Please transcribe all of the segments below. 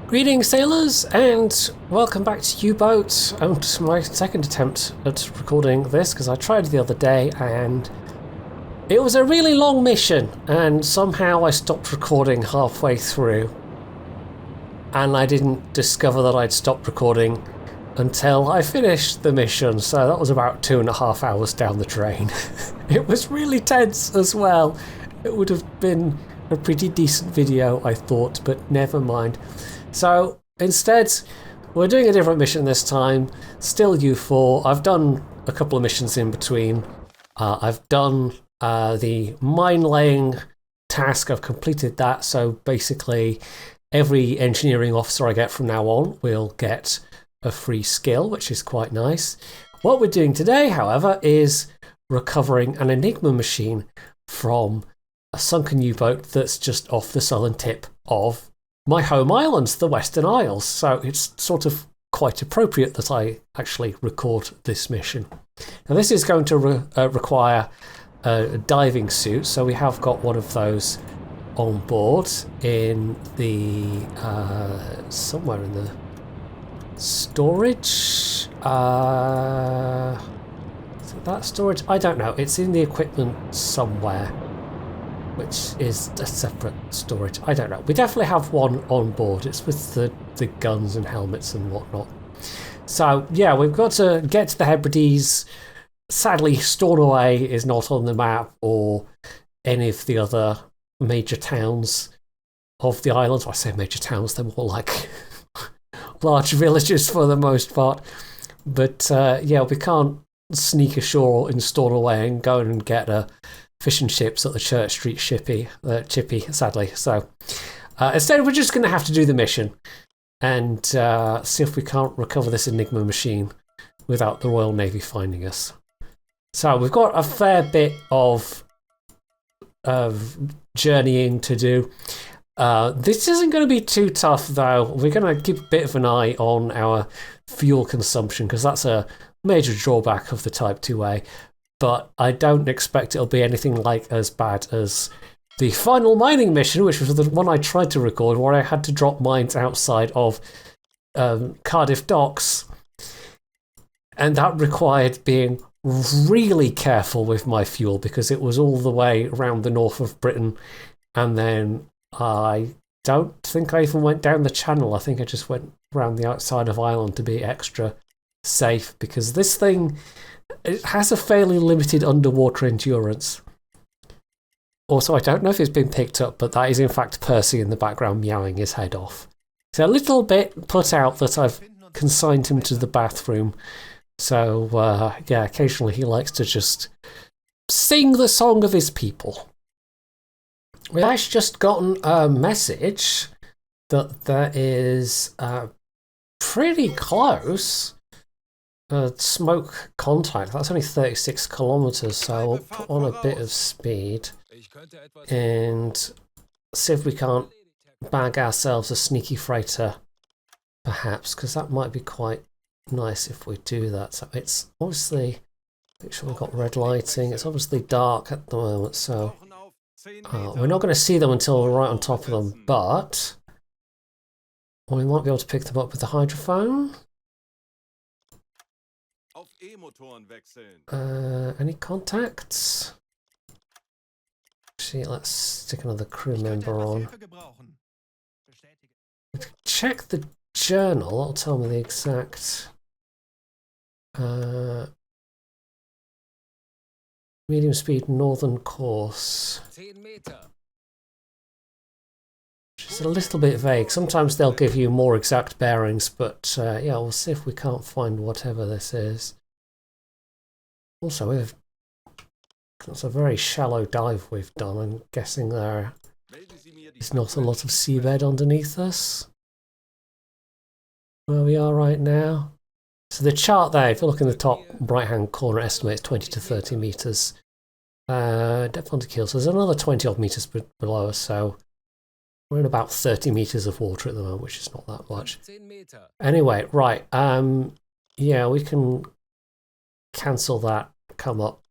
Greetings, sailors, and welcome back to U-Boat. It's my second attempt at recording this because I tried the other day and it was a really long mission, and somehow I stopped recording halfway through, and I didn't discover that I'd stopped recording until I finished the mission. So that was about 2.5 hours down the drain. It was really tense as well. It would have been a pretty decent video, I thought, but never mind. So instead, we're doing a different mission this time, still U-4. I've done a couple of missions in between. I've done the mine laying task, I've completed that, so basically every engineering officer I get from now on will get a free skill, which is quite nice. What we're doing today, however, is recovering an Enigma machine from a sunken U-boat that's just off the southern tip of my home islands, the Western Isles, so it's sort of quite appropriate that I actually record this mission. Now this is going to require a diving suit, so we have got one of those on board in the somewhere in the storage. Is it that storage? I don't know. It's in the equipment somewhere, which is a separate storage. I don't know. We definitely have one on board. It's with the guns and helmets and whatnot. So yeah, we've got to get to the Hebrides. Sadly, Stornoway is not on the map or any of the other major towns of the island. I say major towns, they're more like large villages for the most part. But yeah, we can't sneak ashore in Stornoway and go and get a fish and chips at the Church Street Chippy, sadly. So instead, we're just going to have to do the mission and see if we can't recover this Enigma machine without the Royal Navy finding us. So we've got a fair bit of journeying to do. This isn't going to be too tough, though. We're going to keep a bit of an eye on our fuel consumption because that's a major drawback of the Type 2A. But I don't expect it'll be anything like as bad as the final mining mission, which was the one I tried to record, where I had to drop mines outside of Cardiff docks. And that required being really careful with my fuel because it was all the way around the north of Britain. And then I don't think I even went down the channel. I think I just went around the outside of Ireland to be extra safe because this thing, it has a fairly limited underwater endurance. Also, I don't know if it's been picked up, but that is in fact Percy in the background meowing his head off. So a little bit put out that I've consigned him to the bathroom. So yeah, occasionally he likes to just sing the song of his people. We've actually just gotten a message that there is pretty close smoke contact. That's only 36 kilometers, so we'll put on a bit of speed and see if we can't bag ourselves a sneaky freighter, perhaps, because that might be quite nice if we do that. So it's obviously, make sure we've got red lighting. It's obviously dark at the moment, so we're not going to see them until we're right on top of them, but we might be able to pick them up with the hydrophone. Any contacts? Actually, let's stick another crew member on. Check the journal, that'll tell me the exact medium speed northern course. Which is a little bit vague. Sometimes they'll give you more exact bearings, but yeah, we'll see if we can't find whatever this is. Also, that's a very shallow dive we've done. I'm guessing there is not a lot of seabed underneath us where we are right now. So the chart there, if you look in the top right hand corner, estimates 20 to 30 meters depth onto keel. So there's another 20 odd meters below us, so we're in about 30 meters of water at the moment, which is not that much. Anyway, right, yeah, we can cancel that, come up.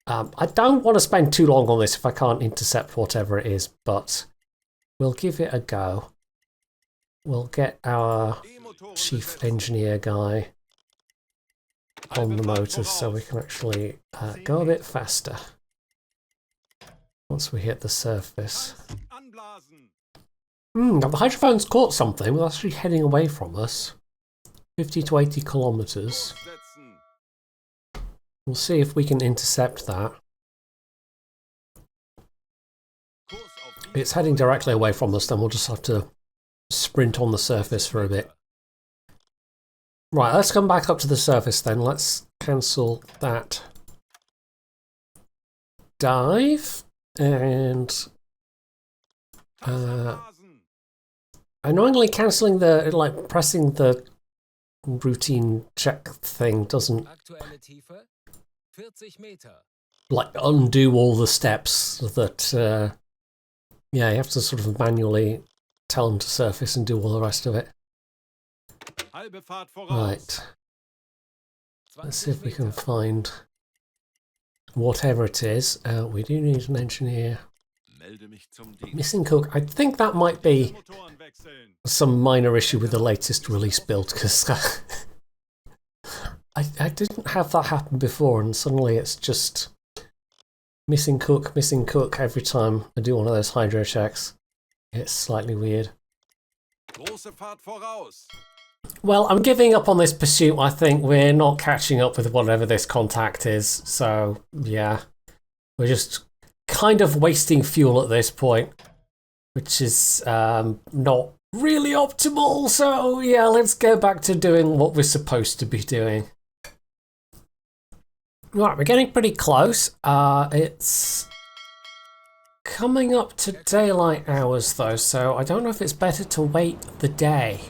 I don't want to spend too long on this if I can't intercept whatever it is, but we'll give it a go. we'll get our chief engineer guy on the motors so we can actually go a bit faster once we hit the surface. The hydrophone's caught something. We're actually heading away from us. 50 to 80 kilometers. We'll see if we can intercept that. If it's heading directly away from us, then we'll just have to sprint on the surface for a bit. Right, let's come back up to the surface then. Let's cancel that dive. And annoyingly cancelling the, like, pressing the routine check thing doesn't, like, undo all the steps that, yeah, you have to sort of manually tell them to surface and do all the rest of it. Right. Let's see if we can find whatever it is. We do need an engineer. Missing cook. I think that might be some minor issue with the latest release build, because I didn't have that happen before, and suddenly it's just missing cook every time I do one of those hydro checks. It's slightly weird. Well, I'm giving up on this pursuit. I think we're not catching up with whatever this contact is, so yeah. We're just kind of wasting fuel at this point, which is not really optimal, so yeah, let's go back to doing what we're supposed to be doing. Right, we're getting pretty close. It's coming up to daylight hours though, so I don't know if it's better to wait the day.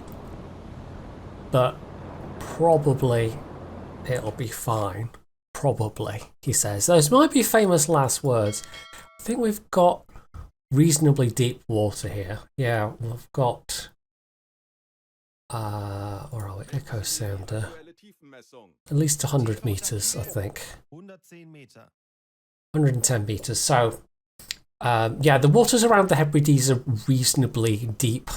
But probably it'll be fine. Probably, he says. Those might be famous last words. I think we've got reasonably deep water here. Yeah, we've got where are we? Echo sounder. At least 100 meters, I think. 110 meters. So yeah, the waters around the Hebrides are reasonably deep.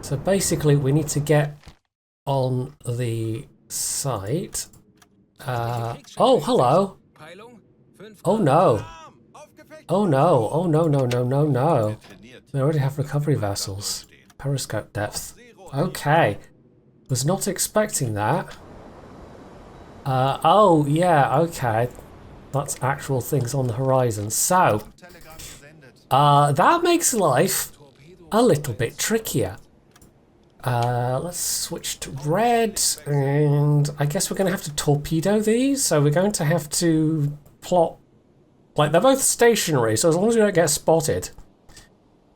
So basically we need to get on the site. Oh, hello. Oh no. Oh no. Oh no, no, no, no, no. We already have recovery vessels. Periscope depth. Okay. Was not expecting that. Oh yeah, okay. That's actual things on the horizon. So, that makes life a little bit trickier. Let's switch to red, and I guess we're going to have to torpedo these, so we're going to have to plot, like, they're both stationary, so as long as we don't get spotted,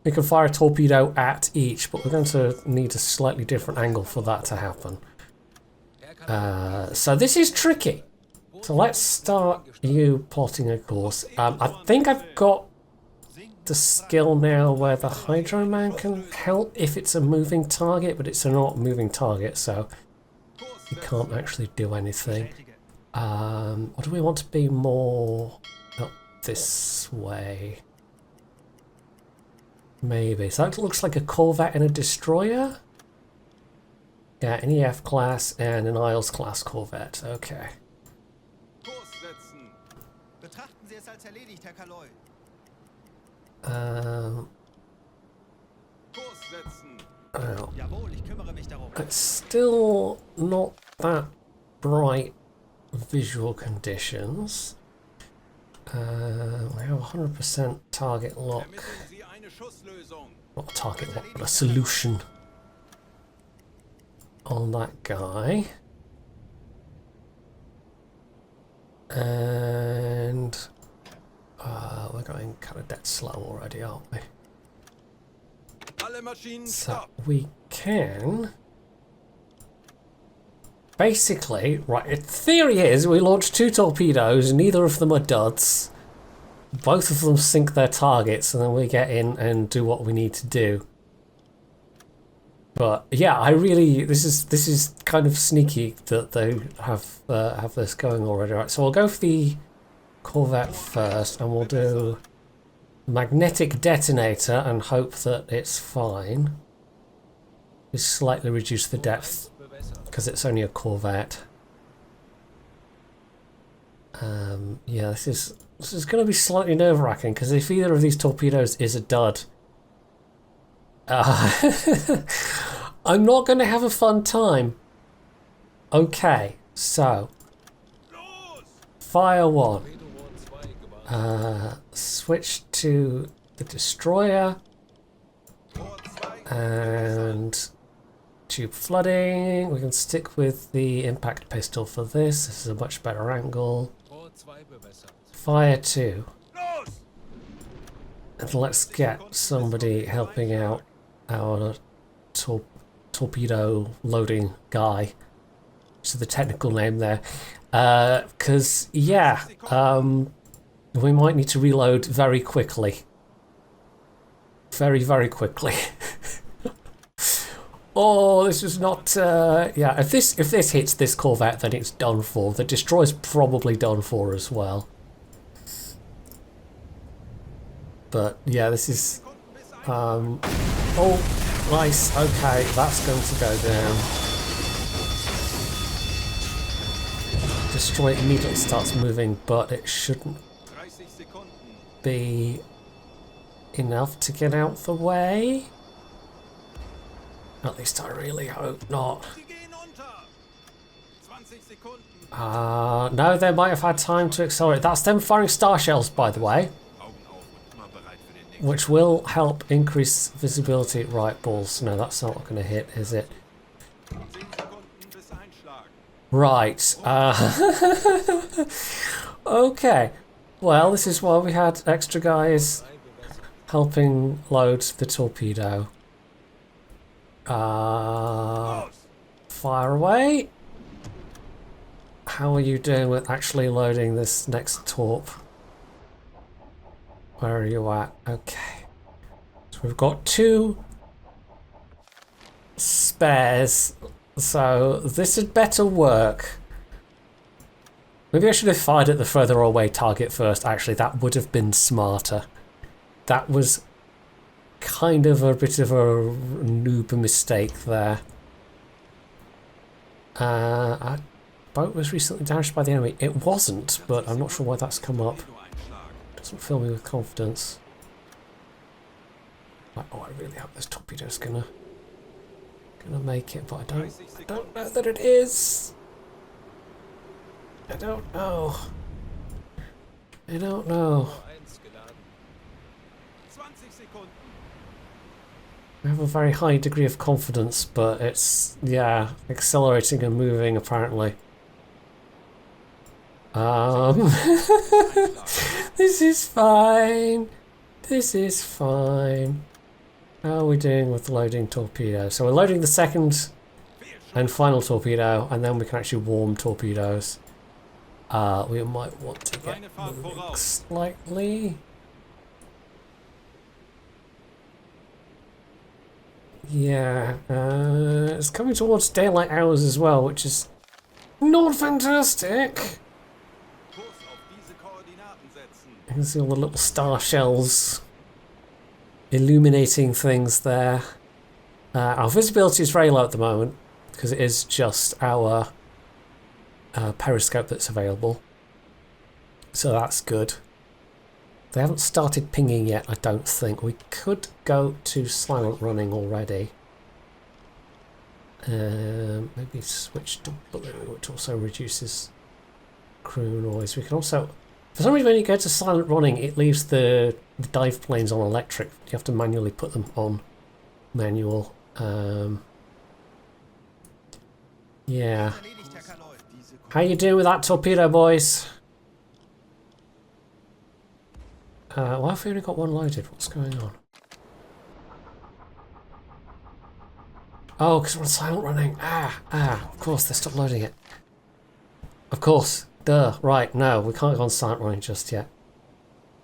we can fire a torpedo at each, but we're going to need a slightly different angle for that to happen. So this is tricky. So let's start you plotting a course. I think I've got the skill now where the Hydro Man can help if it's a moving target, but it's a not moving target, so you can't actually do anything. Or do we want to be more up this way? Maybe. So that looks like a Corvette and a destroyer. Yeah, an EF class and an Isles class Corvette. Okay. Well, it's still not that bright visual conditions. We have 100% target lock. Not a target lock, but a solution on that guy. And we're going kind of dead slow already, aren't we? So we can basically, right, the theory is we launch 2 torpedoes, neither of them are duds. Both of them sink their targets, and then we get in and do what we need to do. But yeah, I really, this is kind of sneaky that they have this going already. Right, so we'll go for the Corvette first, and we'll do magnetic detonator and hope that it's fine. We slightly reduce the depth because it's only a corvette. Yeah, this is going to be slightly nerve-wracking because if either of these torpedoes is a dud, I'm not going to have a fun time. Okay, so fire one. Switch to the destroyer and tube flooding. We can stick with the impact pistol for this. This is a much better angle. Fire two. And let's get somebody helping out our torpedo loading guy. Which is the technical name there. Because, yeah, we might need to reload very quickly. Very, very quickly. Oh, this is not... yeah, if this hits this corvette, then it's done for. The destroyer's probably done for as well. But, yeah, this is... oh, nice. Okay, that's going to go down. Destroyer immediately starts moving, but it shouldn't be enough to get out the way. At least I really hope not. No, they might have had time to accelerate. That's them firing star shells, by the way, which will help increase visibility. Right, balls. No, that's not going to hit, is it? Right. Okay. Well, this is why we had extra guys helping load the torpedo. Fire away. How are you doing with actually loading this next torp? Where are you at? Okay. So we've got 2 spares. So this had better work. Maybe I should have fired at the further away target first. Actually, that would have been smarter. That was kind of a bit of a noob mistake there. Our boat was recently damaged by the enemy. It wasn't, but I'm not sure why that's come up. Doesn't fill me with confidence. Like, oh, I really hope this torpedo's gonna make it, but I don't know that it is. I don't know. I don't know. I have a very high degree of confidence, but it's, yeah, accelerating and moving apparently. This is fine. This is fine. How are we doing with loading torpedoes? So we're loading the second and final torpedo, and then we can actually warm torpedoes. We might want to get moving slightly. Yeah, it's coming towards daylight hours as well, which is not fantastic. You can see all the little star shells illuminating things there. Our visibility is very low at the moment because it is just our periscope that's available. So that's good. They haven't started pinging yet, I don't think. We could go to silent running already. Maybe switch to blue, which also reduces crew noise. We can also... For some reason, when you go to silent running, it leaves the dive planes on electric. You have to manually put them on manual. Yeah. How you doing with that torpedo, boys? Why have we only got one loaded? What's going on? Oh, because we're on silent running. Of course, they stopped loading it. Of course. Duh. Right, no, we can't go on silent running just yet.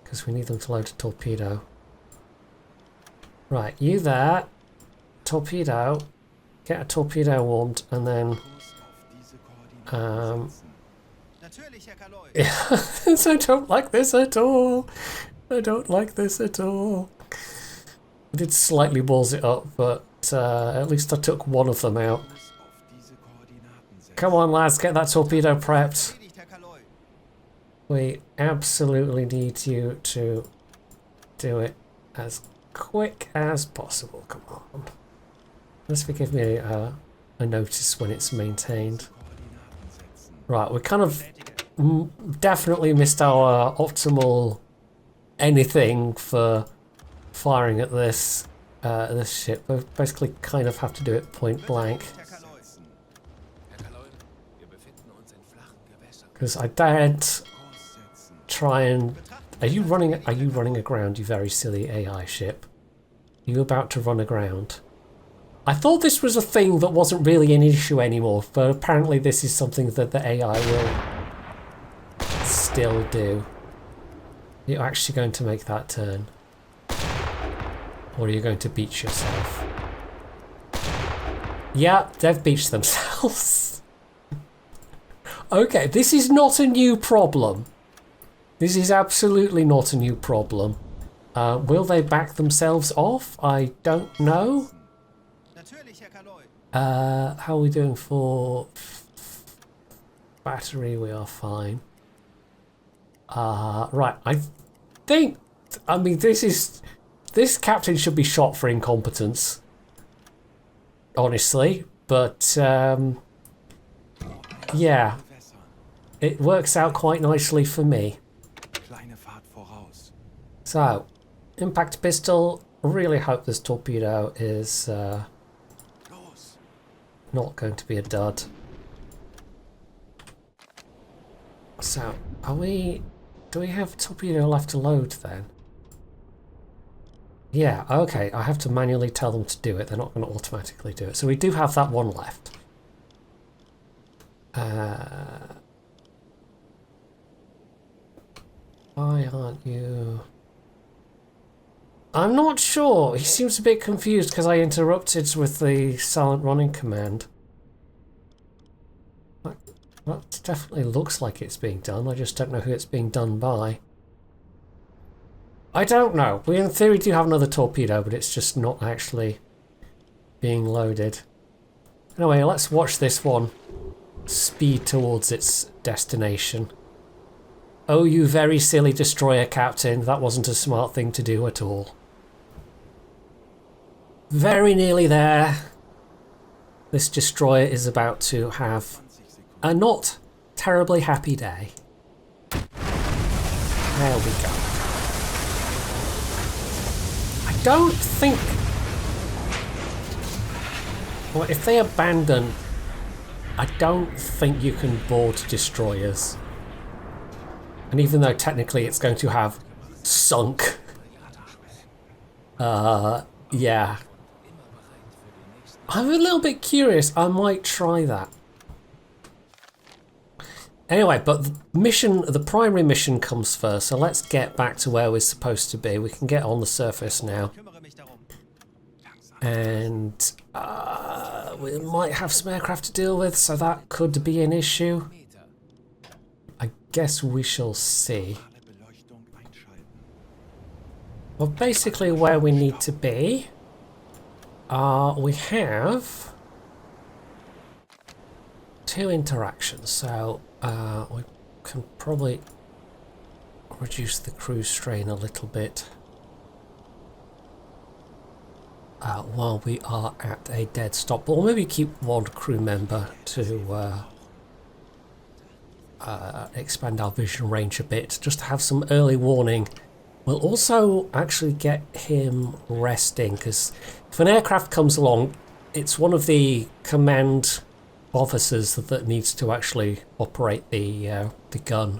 Because we need them to load a torpedo. Right, you there. Torpedo. Get a torpedo warmed, and then... yeah, I don't like this at all. I don't like this at all. did slightly balls it up, but at least I took one of them out. Come on, lads, get that torpedo prepped. We absolutely need you to do it as quick as possible. Come on. Just give me a notice when it's maintained. Right, we kind of definitely missed our optimal anything for firing at this ship. We basically kind of have to do it point blank. Because I daren't try and... Are you running aground, you very silly AI ship? Are you about to run aground? I thought this was a thing that wasn't really an issue anymore, but apparently this is something that the AI will still do. You're actually going to make that turn? Or are you going to beach yourself? Yeah, they've beached themselves. Okay, this is not a new problem. This is absolutely not a new problem. Will they back themselves off? I don't know. How are we doing for battery? We are fine. Right, I mean, this captain should be shot for incompetence. Honestly, but yeah, it works out quite nicely for me. So, impact pistol. Really hope this torpedo is not going to be a dud. So, do we have torpedo left to load then? Yeah, okay, I have to manually tell them to do it. They're not going to automatically do it. So we do have that one left. Why aren't you... I'm not sure. He seems a bit confused because I interrupted with the silent running command. That definitely looks like it's being done. I just don't know who it's being done by. I don't know. We in theory do have another torpedo, but it's just not actually being loaded. Anyway, let's watch this one speed towards its destination. Oh, you very silly destroyer captain. That wasn't a smart thing to do at all. Very nearly there. This destroyer is about to have a not terribly happy day. There we go. I don't think... Well, if they abandon, I don't think you can board destroyers. And even though technically it's going to have sunk, yeah. I'm a little bit curious. I might try that. Anyway, but the primary mission comes first, so let's get back to where we're supposed to be. We can get on the surface now. And we might have some aircraft to deal with, so that could be an issue. I guess we shall see. Well, basically where we need to be, we have two interactions, so we can probably reduce the cruise strain a little bit while we are at a dead stop. Or maybe keep one crew member to expand our vision range a bit, just to have some early warning. We'll also actually get him resting, because if an aircraft comes along, it's one of the command officers that needs to actually operate the gun.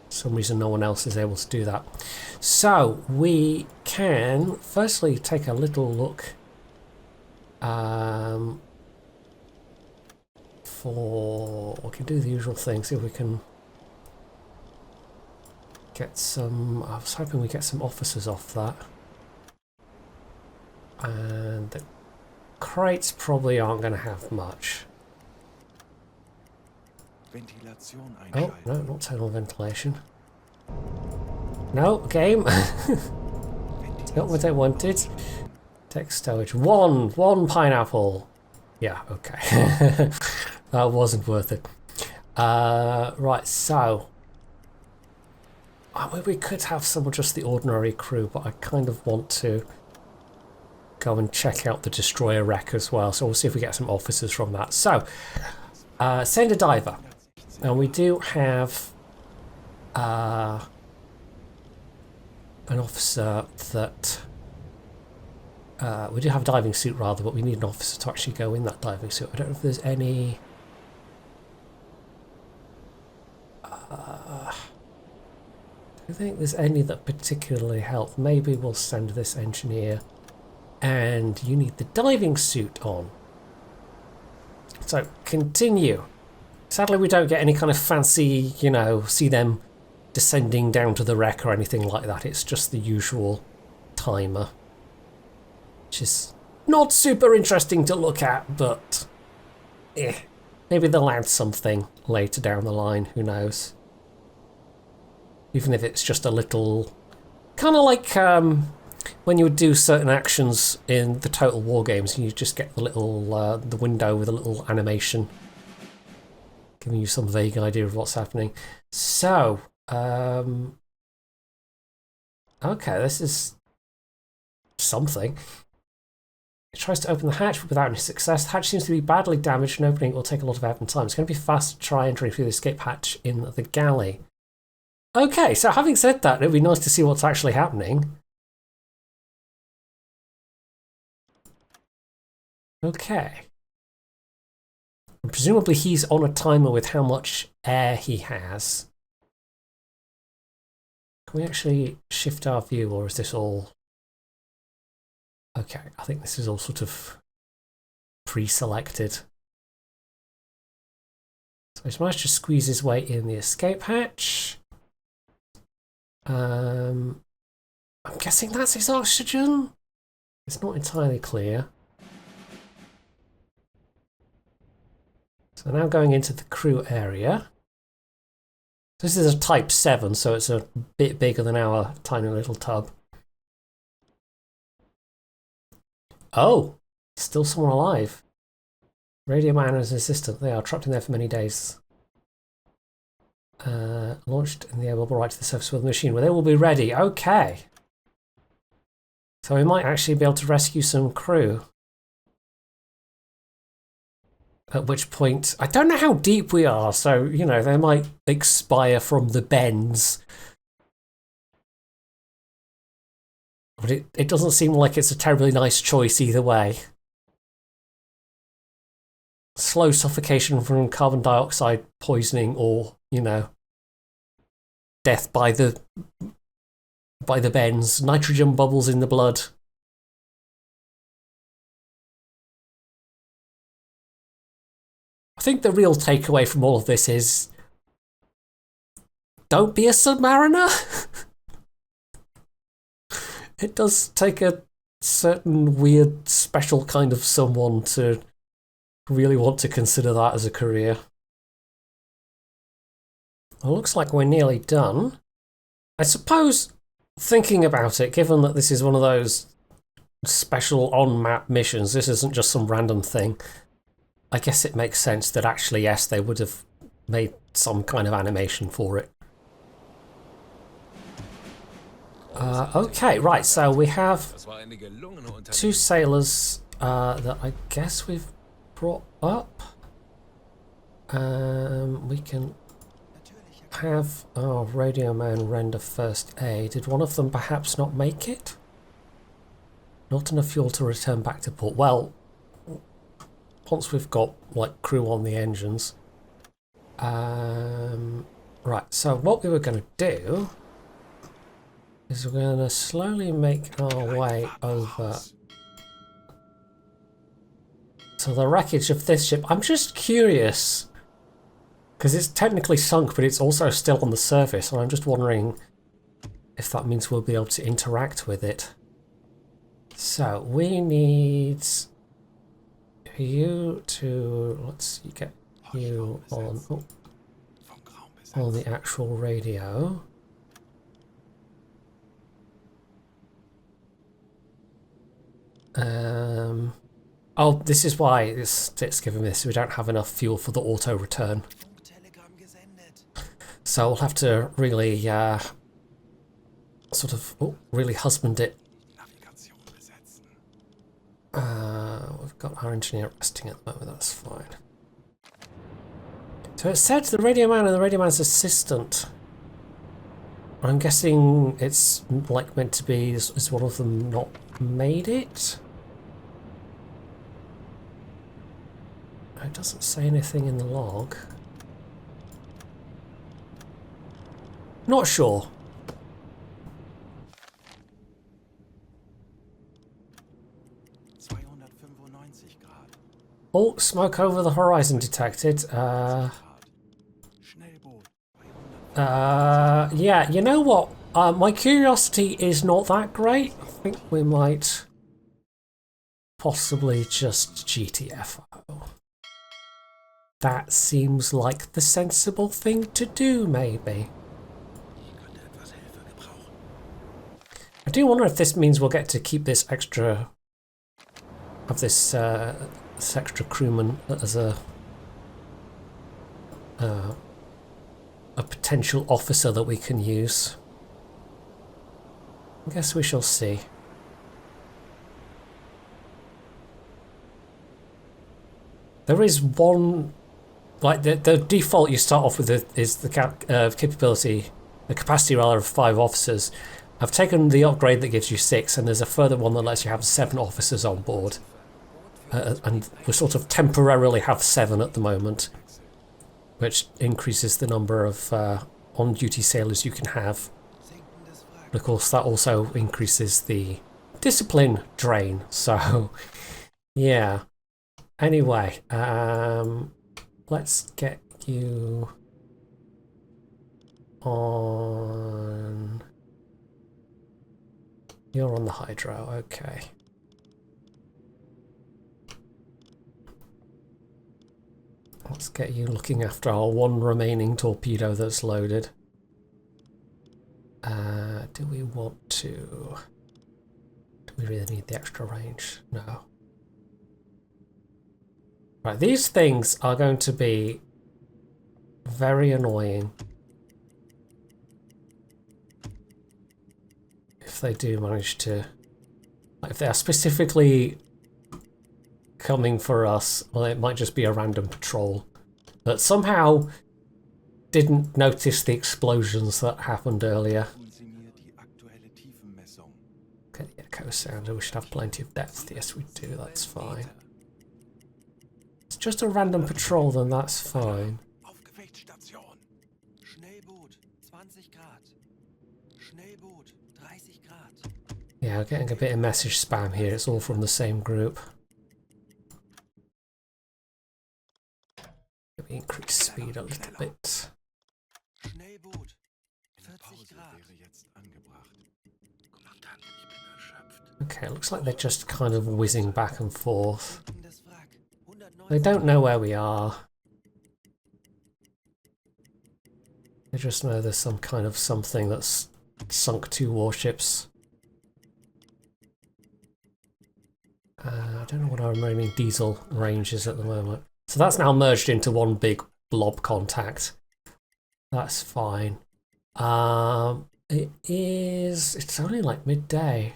For some reason no one else is able to do that. So we can firstly take a little look we can do the usual thing, see if we can get some... I was hoping we get some officers off that. And the crates probably aren't going to have much. Oh, no, not total ventilation. No, game. Not what I wanted. Tech stowage. One pineapple. Yeah, okay. That wasn't worth it. Right, so we could have some of just the ordinary crew, but I kind of want to go and check out the destroyer wreck as well. So we'll see if we get some officers from that. So, send a diver. And we do have an officer that... we do have a diving suit rather, but we need an officer to actually go in that diving suit. I don't know if there's any... I don't think there's any that particularly help. Maybe we'll send this engineer, and you need the diving suit on. So, continue. Sadly, we don't get any kind of fancy, you know, see them descending down to the wreck or anything like that. It's just the usual timer, which is not super interesting to look at, but maybe they'll add something later down the line, who knows. Even if it's just a little, kind of like when you would do certain actions in the Total War games, you just get the little the window with a little animation giving you some vague idea of what's happening. So, okay, this is something. It tries to open the hatch, but without any success. The hatch seems to be badly damaged, and opening it will take a lot of effort and time. It's going to be fast to try entering through the escape hatch in the galley. Okay, so having said that, it'd be nice to see what's actually happening. Okay. And presumably he's on a timer with how much air he has. Can we actually shift our view, or is this all... Okay, I think this is all sort of pre-selected. So he's managed to squeeze his way in the escape hatch. I'm guessing that's his oxygen? It's not entirely clear. So now going into the crew area. This is a Type 7, so it's a bit bigger than our tiny little tub. Oh, still someone alive. Radio man and his assistant. They are trapped in there for many days. Launched in the air bubble right to the surface of the machine, where they will be ready. Okay. So we might actually be able to rescue some crew. At which point, I don't know how deep we are, so, you know, they might expire from the bends. But it doesn't seem like it's a terribly nice choice either way. Slow suffocation from carbon dioxide poisoning, or, you know, death by the bends. Nitrogen bubbles in the blood. I think the real takeaway from all of this is, don't be a submariner. It does take a certain weird, special kind of someone to really want to consider that as a career. Well, looks like we're nearly done. I suppose, thinking about it, given that this is one of those special on-map missions, this isn't just some random thing, I guess it makes sense that actually, yes, they would have made some kind of animation for it. Okay, right, so we have two sailors that I guess we've brought up. We can have our radio man render first aid. Did one of them perhaps not make it? Not enough fuel to return back to port. Well, once we've got like crew on the engines. Right, so what we were going to do is we're going to slowly make our way over to the wreckage of this ship. I'm just curious, because it's technically sunk, but it's also still on the surface, and I'm just wondering if that means we'll be able to interact with it. So we need you to, let's get you on the actual radio. Oh, this is why it's giving me this. We don't have enough fuel for the auto return. So we'll have to really sort of really husband it. We've got our engineer resting at the moment, that's fine. So it said the radio man and the radio man's assistant. I'm guessing it's like meant to be, is one of them not made it? It doesn't say anything in the log. Not sure. Oh, smoke over the horizon detected. Yeah, you know what? My curiosity is not that great. I think we might possibly just GTFO. That seems like the sensible thing to do, maybe. I do wonder if this means we'll get to keep this extra... have this, this extra crewman as a potential officer that we can use. I guess we shall see. There is one, like the default you start off with is the capability, the capacity rather, of 5 officers. I've taken the upgrade that gives you 6, and there's a further one that lets you have 7 officers on board. And we sort of temporarily have 7 at the moment, which increases the number of on-duty sailors you can have. But of course, that also increases the discipline drain. So, yeah. Anyway, let's get you on... You're on the hydro, okay. Let's get you looking after our one remaining torpedo that's loaded. Do we want to... Do we really need the extra range? No. Right, these things are going to be very annoying if they do manage to... Like, if they are specifically coming for us, well, it might just be a random patrol that somehow didn't notice the explosions that happened earlier. Okay, the echo sounder, we should have plenty of depth. Yes, we do, that's fine. It's just a random patrol, then that's fine. Yeah, we're getting a bit of message spam here. It's all from the same group. Let me increase speed a little bit. Okay, looks like they're just kind of whizzing back and forth. They don't know where we are. They just know there's some kind of something that's sunk 2 warships. I don't know what our remaining diesel range is at the moment. So that's now merged into one big blob contact. That's fine. It's only like midday.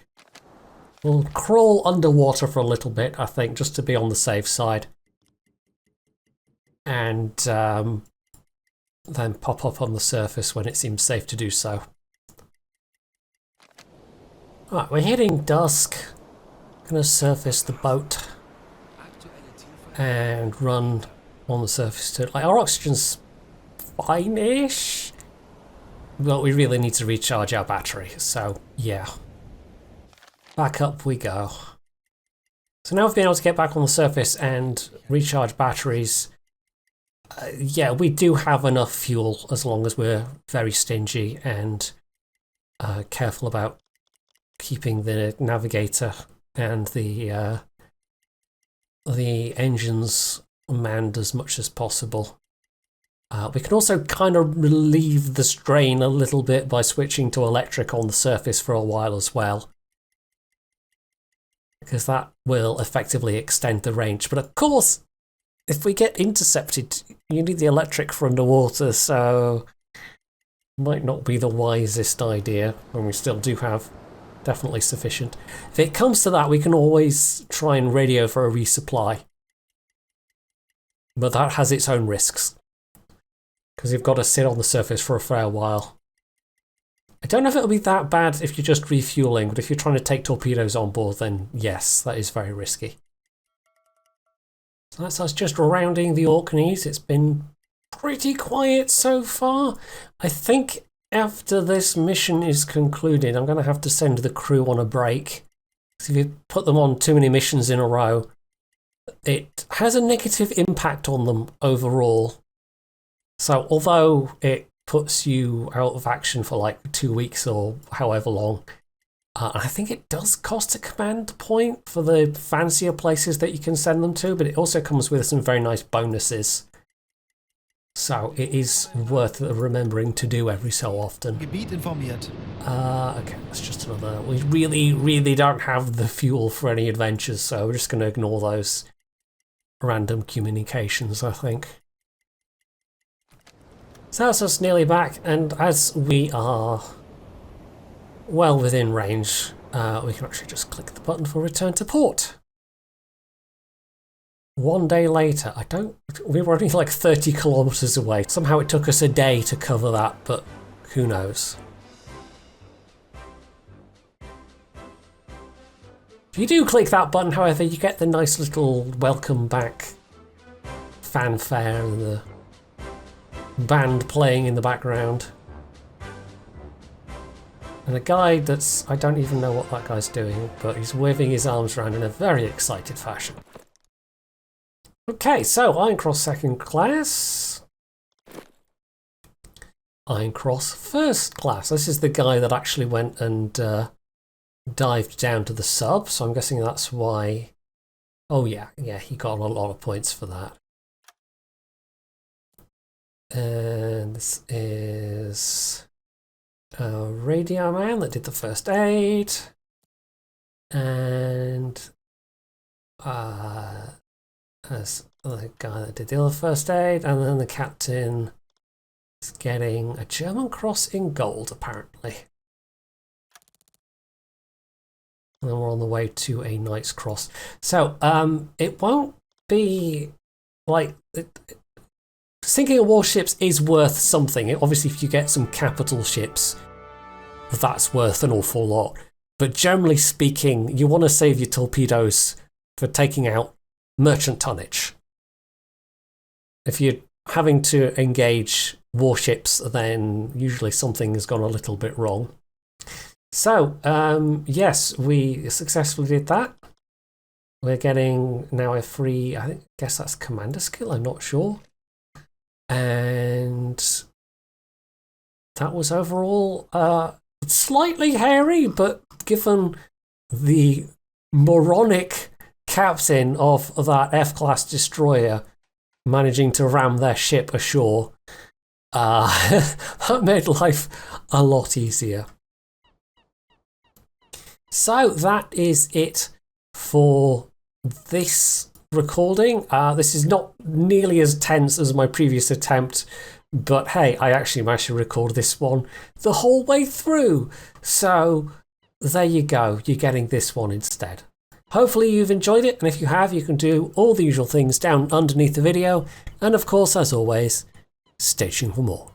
We'll crawl underwater for a little bit, I think, just to be on the safe side. And then pop up on the surface when it seems safe to do so. Right, we're hitting dusk. Gonna surface the boat and run on the surface to it. Like, our oxygen's fine-ish, but we really need to recharge our battery, so yeah. Back up we go. So now we've been able to get back on the surface and recharge batteries. Yeah, we do have enough fuel as long as we're very stingy and careful about keeping the navigator and the engines manned as much as possible. We can also kind of relieve the strain a little bit by switching to electric on the surface for a while as well. because that will effectively extend the range. But of course, if we get intercepted, you need the electric for underwater, so might not be the wisest idea when we still do have definitely sufficient. If it comes to that, we can always try and radio for a resupply. But that has its own risks, because you've got to sit on the surface for a fair while. I don't know if it'll be that bad if you're just refueling, but if you're trying to take torpedoes on board, then yes, that is very risky. So that's us just rounding the Orkneys. It's been pretty quiet so far. I think after this mission is concluded, I'm going to have to send the crew on a break. Because if you put them on too many missions in a row, it has a negative impact on them overall. So although it puts you out of action for like 2 weeks or however long, I think it does cost a command point for the fancier places that you can send them to, but it also comes with some very nice bonuses. So it is worth remembering to do every so often. Gebiet informiert. Okay, that's just another. We really don't have the fuel for any adventures, so we're just going to ignore those random communications, I think. So that's us nearly back, and as we are well within range, we can actually just click the button for return to port. 1 day later, we were only like 30 kilometers away. Somehow it took us a day to cover that, but who knows. If you do click that button, however, you get the nice little welcome back fanfare and the band playing in the background. And a guy that's, I don't even know what that guy's doing, but he's waving his arms around in a very excited fashion. Okay, so Iron Cross second class. Iron Cross first class. This is the guy that actually went and dived down to the sub, so I'm guessing that's why. Oh yeah, he got a lot of points for that. And this is a radio man that did the first aid. And as the guy that did the other first aid, and then the captain is getting a German cross in gold, apparently. And then we're on the way to a Knight's Cross. So it won't be like sinking of warships is worth something. Obviously, if you get some capital ships, that's worth an awful lot. But generally speaking, you want to save your torpedoes for taking out merchant tonnage. If you're having to engage warships, then usually something has gone a little bit wrong. So, yes, we successfully did that. We're getting now a free, I guess that's commander skill, I'm not sure. And that was overall slightly hairy, but given the moronic captain of that F-class destroyer managing to ram their ship ashore, that made life a lot easier. So that is it for this recording. This is not nearly as tense as my previous attempt, but hey, I actually managed to record this one the whole way through. So there you go, you're getting this one instead. Hopefully you've enjoyed it, and if you have, you can do all the usual things down underneath the video. And of course, as always, stay tuned for more.